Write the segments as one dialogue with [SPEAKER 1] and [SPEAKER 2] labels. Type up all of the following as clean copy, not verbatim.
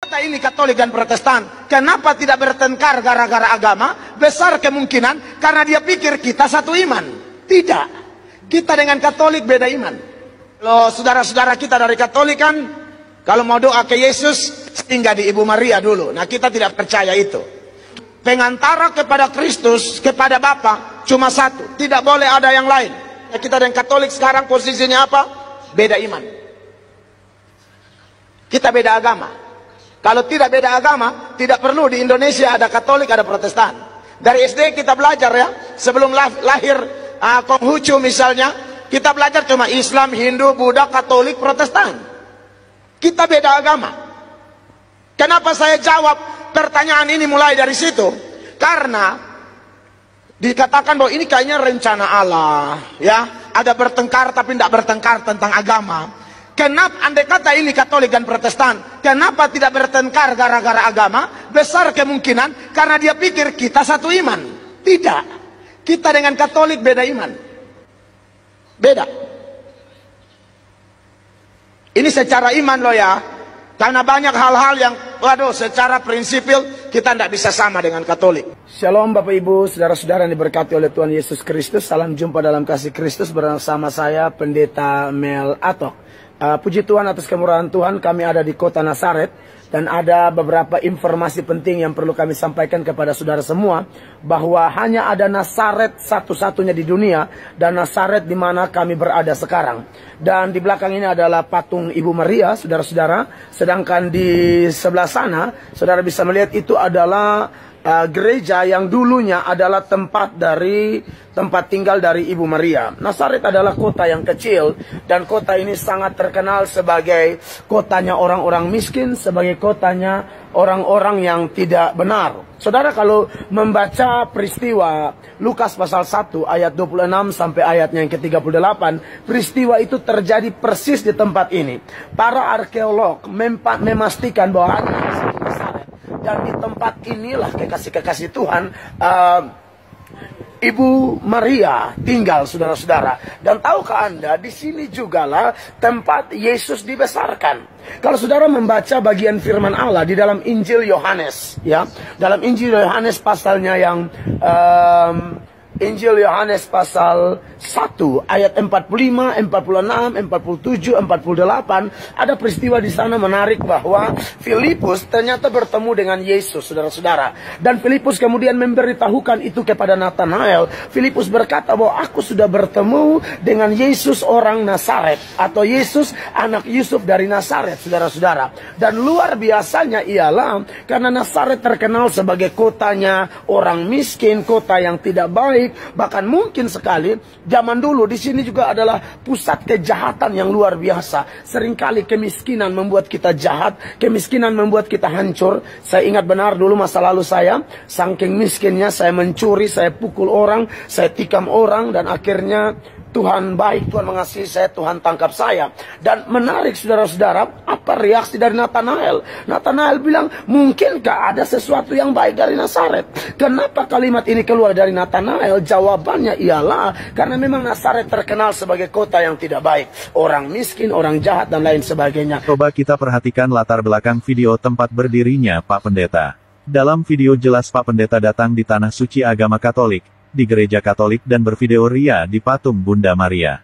[SPEAKER 1] Kata ini Katolik dan Protestan, kenapa tidak bertengkar gara-gara agama? Besar kemungkinan karena dia pikir kita satu iman. Tidak, kita dengan Katolik beda iman. Kalau saudara-saudara kita dari Katolik kan, kalau mau doa ke Yesus, singgah di Ibu Maria dulu. Nah, kita tidak percaya itu. Pengantara kepada Kristus, kepada Bapa, cuma satu. Tidak boleh ada yang lain. Nah, kita dengan Katolik sekarang posisinya apa? Beda iman. Kita beda agama. Kalau tidak beda agama, tidak perlu di Indonesia ada Katolik, ada Protestan. Dari SD kita belajar ya, sebelum lahir Konghucu misalnya, kita belajar cuma Islam, Hindu, Buddha, Katolik, Protestan. Kita beda agama. Kenapa saya jawab pertanyaan ini mulai dari situ? Karena dikatakan bahwa ini kayaknya rencana Allah, ya, ada bertengkar tapi tidak bertengkar tentang agama. Kenapa andai kata ini Katolik dan Protestan, kenapa tidak bertengkar gara-gara agama? Besar kemungkinan karena dia pikir kita satu iman. Tidak, kita dengan Katolik beda iman. Beda. Ini secara iman loh ya. Karena banyak hal-hal yang, waduh, secara prinsipil kita tidak bisa sama dengan Katolik.
[SPEAKER 2] Shalom Bapak Ibu, saudara-saudara yang diberkati oleh Tuhan Yesus Kristus. Salam jumpa dalam kasih Kristus bersama saya Pendeta Mel Atok. Puji Tuhan atas kemurahan Tuhan, kami ada di kota Nazaret. Dan ada beberapa informasi penting yang perlu kami sampaikan kepada saudara semua. Bahwa hanya ada Nazaret satu-satunya di dunia. Dan Nazaret di mana kami berada sekarang. Dan di belakang ini adalah patung Ibu Maria, saudara-saudara. Sedangkan di sebelah sana, saudara bisa melihat itu adalah gereja yang dulunya adalah tempat tinggal dari Ibu Maria. Nazaret adalah kota yang kecil dan kota ini sangat terkenal sebagai kotanya orang-orang miskin, sebagai kotanya orang-orang yang tidak benar. Saudara kalau membaca peristiwa Lukas pasal 1 ayat 26 sampai ayatnya yang ke-38, peristiwa itu terjadi persis di tempat ini. Para arkeolog memastikan bahwa hanya Nazaret. Dan di tempat inilah kekasih-kekasih Tuhan Ibu Maria tinggal, saudara-saudara. Dan tahukah Anda, di sini jugalah tempat Yesus dibesarkan. Kalau saudara membaca bagian firman Allah di dalam Injil Yohanes, ya, dalam Injil Yohanes pasalnya yang Injil Yohanes pasal 1 ayat 45, 46, 47, 48 ada peristiwa di sana menarik bahwa Filipus ternyata bertemu dengan Yesus, saudara-saudara. Dan Filipus kemudian memberitahukan itu kepada Nathanael. Filipus berkata bahwa aku sudah bertemu dengan Yesus orang Nazaret atau Yesus anak Yusuf dari Nazaret, saudara-saudara. Dan luar biasanya ialah karena Nazaret terkenal sebagai kotanya orang miskin, kota yang tidak baik. Bahkan mungkin sekali zaman dulu di sini juga adalah pusat kejahatan yang luar biasa. Seringkali kemiskinan membuat kita jahat, kemiskinan membuat kita hancur. Saya ingat benar dulu masa lalu saya, saking miskinnya saya mencuri, saya pukul orang, saya tikam orang, dan akhirnya Tuhan baik, Tuhan mengasihi saya, Tuhan tangkap saya. Dan menarik saudara-saudara, apa reaksi dari Nathanael? Nathanael bilang, mungkinkah ada sesuatu yang baik dari Nazaret? Kenapa kalimat ini keluar dari Nathanael? Jawabannya ialah, karena memang Nazaret terkenal sebagai kota yang tidak baik. Orang miskin, orang jahat, dan lain sebagainya.
[SPEAKER 3] Coba kita perhatikan latar belakang video tempat berdirinya Pak Pendeta. Dalam video jelas Pak Pendeta datang di tanah suci agama Katolik, di gereja Katolik dan bervideo ria di patung Bunda Maria.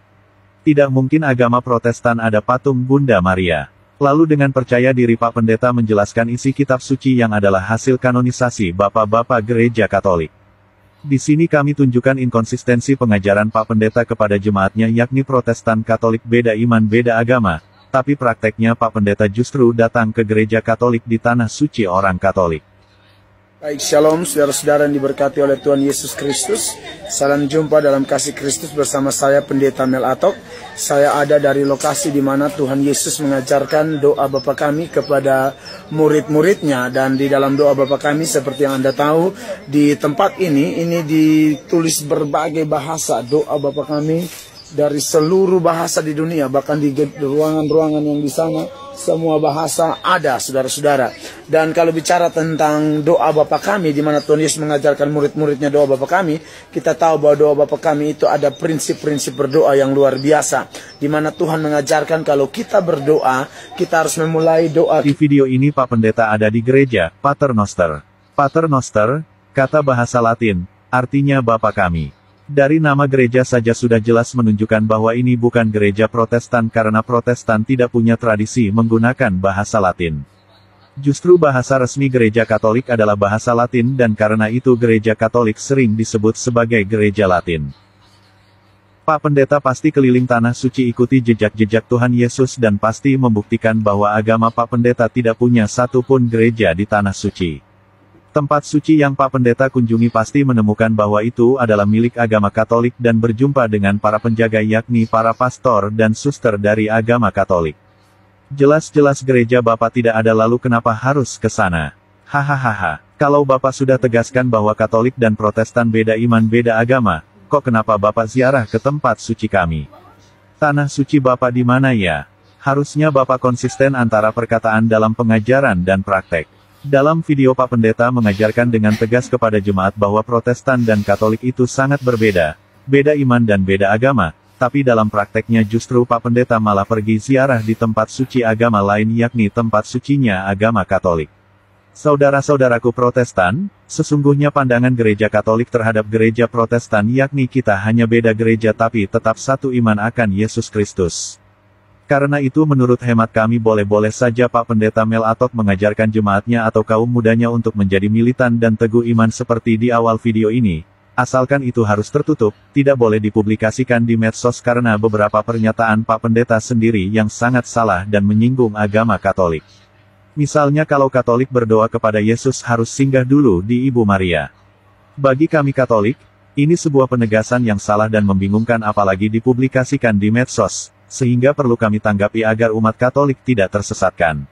[SPEAKER 3] Tidak mungkin agama Protestan ada patung Bunda Maria. Lalu dengan percaya diri Pak Pendeta menjelaskan isi kitab suci yang adalah hasil kanonisasi Bapak-Bapak Gereja Katolik. Di sini kami tunjukkan inkonsistensi pengajaran Pak Pendeta kepada jemaatnya yakni Protestan Katolik beda iman beda agama, tapi prakteknya Pak Pendeta justru datang ke gereja Katolik di tanah suci orang Katolik.
[SPEAKER 2] Baik, shalom saudara-saudara yang diberkati oleh Tuhan Yesus Kristus. Salam jumpa dalam kasih Kristus bersama saya Pendeta Mel Atok. Saya ada dari lokasi di mana Tuhan Yesus mengajarkan doa Bapa kami kepada murid-muridnya. Dan di dalam doa Bapa kami seperti yang Anda tahu, di tempat ini ditulis berbagai bahasa doa Bapa kami dari seluruh bahasa di dunia. Bahkan di ruangan-ruangan yang di sana semua bahasa ada, saudara-saudara. Dan kalau bicara tentang doa Bapa Kami, di mana Tuhan Yesus mengajarkan murid-muridnya doa Bapa Kami, kita tahu bahwa doa Bapa Kami itu ada prinsip-prinsip berdoa yang luar biasa. Di mana Tuhan mengajarkan kalau kita berdoa, kita harus memulai doa.
[SPEAKER 3] Di video ini Pak Pendeta ada di gereja, Pater Noster. Pater Noster, kata bahasa Latin, artinya Bapa Kami. Dari nama gereja saja sudah jelas menunjukkan bahwa ini bukan gereja Protestan karena Protestan tidak punya tradisi menggunakan bahasa Latin. Justru bahasa resmi gereja Katolik adalah bahasa Latin dan karena itu gereja Katolik sering disebut sebagai gereja Latin. Pak Pendeta pasti keliling tanah suci ikuti jejak-jejak Tuhan Yesus dan pasti membuktikan bahwa agama Pak Pendeta tidak punya satupun gereja di tanah suci. Tempat suci yang Pak Pendeta kunjungi pasti menemukan bahwa itu adalah milik agama Katolik dan berjumpa dengan para penjaga yakni para pastor dan suster dari agama Katolik. Jelas-jelas gereja Bapak tidak ada lalu kenapa harus ke sana? Hahaha. Kalau Bapak sudah tegaskan bahwa Katolik dan Protestan beda iman beda agama, kok kenapa Bapak ziarah ke tempat suci kami? Tanah suci Bapak di mana ya? Harusnya Bapak konsisten antara perkataan dalam pengajaran dan praktek. Dalam video Pak Pendeta mengajarkan dengan tegas kepada jemaat bahwa Protestan dan Katolik itu sangat berbeda. Beda iman dan beda agama. Tapi dalam prakteknya justru Pak Pendeta malah pergi ziarah di tempat suci agama lain yakni tempat sucinya agama Katolik. Saudara-saudaraku Protestan, sesungguhnya pandangan gereja Katolik terhadap gereja Protestan yakni kita hanya beda gereja tapi tetap satu iman akan Yesus Kristus. Karena itu menurut hemat kami boleh-boleh saja Pak Pendeta Melatot mengajarkan jemaatnya atau kaum mudanya untuk menjadi militan dan teguh iman seperti di awal video ini. Asalkan itu harus tertutup, tidak boleh dipublikasikan di medsos karena beberapa pernyataan Pak Pendeta sendiri yang sangat salah dan menyinggung agama Katolik. Misalnya kalau Katolik berdoa kepada Yesus harus singgah dulu di Ibu Maria. Bagi kami Katolik, ini sebuah penegasan yang salah dan membingungkan apalagi dipublikasikan di medsos, sehingga perlu kami tanggapi agar umat Katolik tidak tersesatkan.